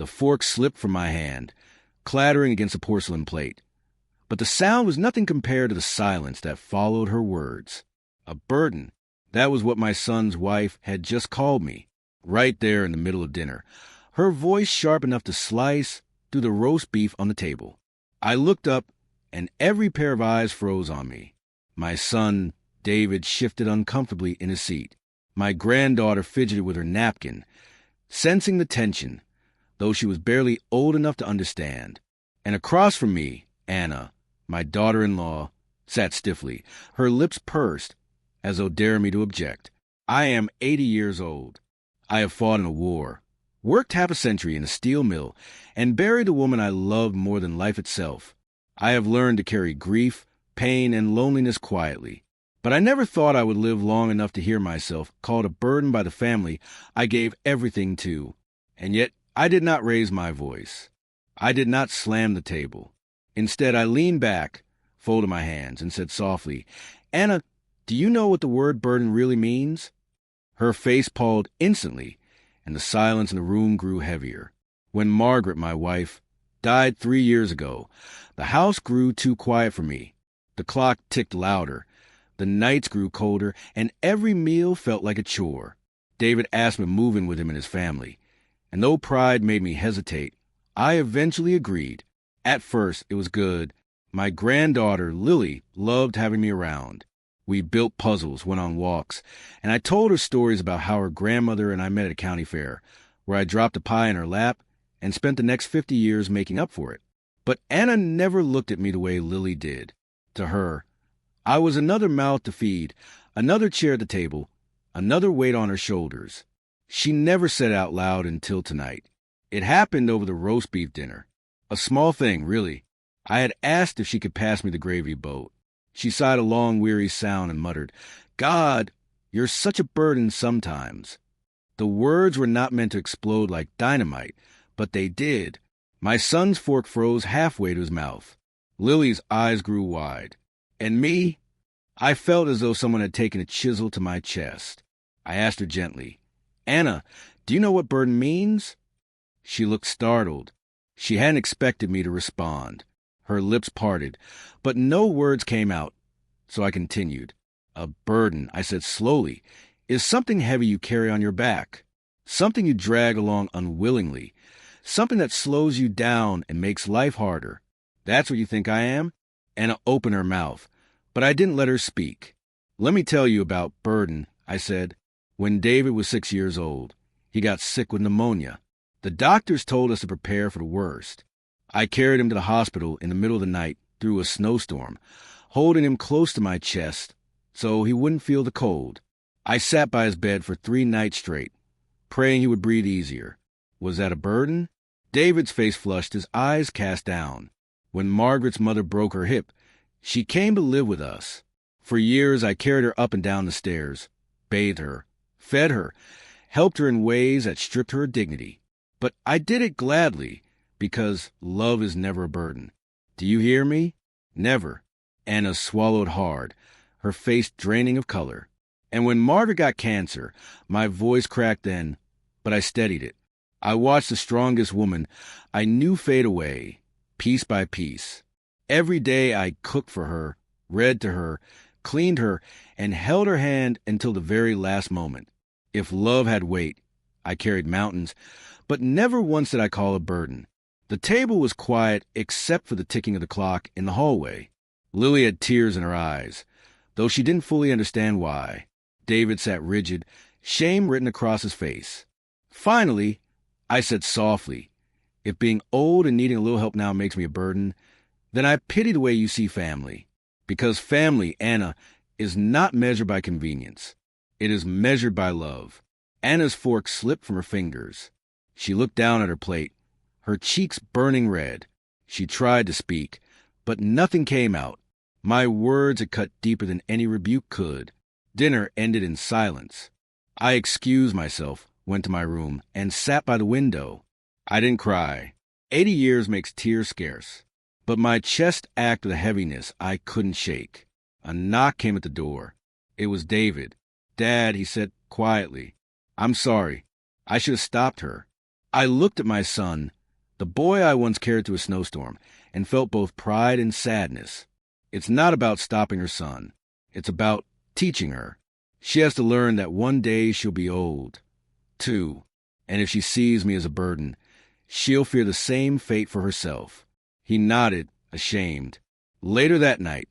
The fork slipped from my hand, clattering against a porcelain plate. But the sound was nothing compared to the silence that followed her words. A burden. That was what my son's wife had just called me, right there in the middle of dinner, her voice sharp enough to slice through the roast beef on the table. I looked up, and every pair of eyes froze on me. My son, David, shifted uncomfortably in his seat. My granddaughter fidgeted with her napkin, sensing the tension, though she was barely old enough to understand. And across from me, Anna, my daughter-in-law, sat stiffly, her lips pursed, as though daring me to object. I am 80 years old. I have fought in a war, worked half a century in a steel mill, and buried a woman I loved more than life itself. I have learned to carry grief, pain, and loneliness quietly. But I never thought I would live long enough to hear myself called a burden by the family I gave everything to. And yet I did not raise my voice. I did not slam the table. Instead, I leaned back, folded my hands, and said softly, "Anna, do you know what the word burden really means?" Her face palled instantly, and the silence in the room grew heavier. When Margaret, my wife, died 3 years ago, the house grew too quiet for me. The clock ticked louder, the nights grew colder, and every meal felt like a chore. David asked me to move in with him and his family, and though pride made me hesitate, I eventually agreed. At first, it was good. My granddaughter, Lily, loved having me around. We built puzzles, went on walks, and I told her stories about how her grandmother and I met at a county fair, where I dropped a pie in her lap and spent the next 50 years making up for it. But Anna never looked at me the way Lily did. To her, I was another mouth to feed, another chair at the table, another weight on her shoulders. She never said it out loud until tonight. It happened over the roast beef dinner. A small thing, really. I had asked if she could pass me the gravy boat. She sighed a long, weary sound and muttered, "God, you're such a burden sometimes." The words were not meant to explode like dynamite, but they did. My son's fork froze halfway to his mouth. Lily's eyes grew wide. And me? I felt as though someone had taken a chisel to my chest. I asked her gently, "Anna, do you know what burden means?" She looked startled. She hadn't expected me to respond. Her lips parted, but no words came out, so I continued. "A burden," I said slowly, "is something heavy you carry on your back, something you drag along unwillingly, something that slows you down and makes life harder. That's what you think I am?" Anna opened her mouth, but I didn't let her speak. "Let me tell you about burden," I said. "When David was 6 years old, he got sick with pneumonia. The doctors told us to prepare for the worst. I carried him to the hospital in the middle of the night through a snowstorm, holding him close to my chest so he wouldn't feel the cold. I sat by his bed for 3 nights straight, praying he would breathe easier. Was that a burden?" David's face flushed, his eyes cast down. When Margaret's mother broke her hip, she came to live with us. For years, I carried her up and down the stairs, bathed her, fed her, helped her in ways that stripped her of dignity. But I did it gladly, because love is never a burden. Do you hear me? Never. Anna swallowed hard, her face draining of color. And when Margaret got cancer, my voice cracked then, but I steadied it. I watched the strongest woman I knew fade away, piece by piece. Every day I cooked for her, read to her, cleaned her, and held her hand until the very last moment. If love had weight, I carried mountains, but never once did I call a burden. The table was quiet except for the ticking of the clock in the hallway. Lily had tears in her eyes, though she didn't fully understand why. David sat rigid, shame written across his face. Finally, I said softly, "If being old and needing a little help now makes me a burden, then I pity the way you see family. Because family, Anna, is not measured by convenience. It is measured by love." Anna's fork slipped from her fingers. She looked down at her plate, her cheeks burning red. She tried to speak, but nothing came out. My words had cut deeper than any rebuke could. Dinner ended in silence. I excused myself, went to my room, and sat by the window. I didn't cry. 80 years makes tears scarce. But my chest acted with a heaviness I couldn't shake. A knock came at the door. It was David. "Dad," he said quietly, "I'm sorry. I should have stopped her." I looked at my son, the boy I once carried through a snowstorm, and felt both pride and sadness. It's not about stopping her son. It's about teaching her. She has to learn that one day she'll be old, too, and if she sees me as a burden, she'll fear the same fate for herself. He nodded, ashamed. Later that night,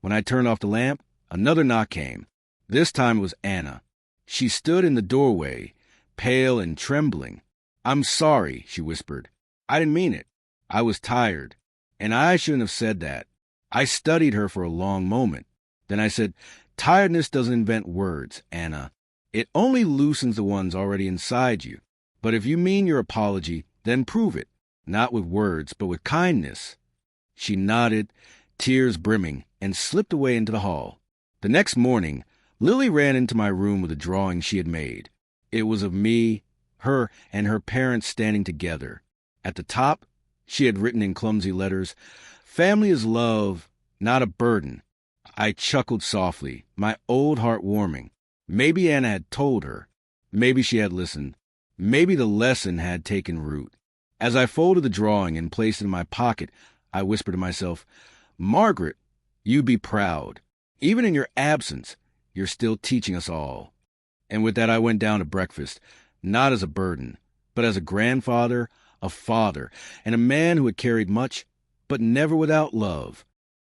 when I turned off the lamp, another knock came. This time it was Anna. She stood in the doorway, pale and trembling. "I'm sorry," she whispered. "I didn't mean it. I was tired, and I shouldn't have said that." I studied her for a long moment. Then I said, "Tiredness doesn't invent words, Anna. It only loosens the ones already inside you. But if you mean your apology, then prove it, not with words, but with kindness." She nodded, tears brimming, and slipped away into the hall. The next morning, Lily ran into my room with a drawing she had made. It was of me, her, and her parents standing together. At the top, she had written in clumsy letters, "Family is love, not a burden." I chuckled softly, my old heart warming. Maybe Anna had told her. Maybe she had listened. Maybe the lesson had taken root. As I folded the drawing and placed it in my pocket, I whispered to myself, "Margaret, you be proud. Even in your absence, you're still teaching us all." And with that, I went down to breakfast, not as a burden, but as a grandfather, a father, and a man who had carried much, but never without love.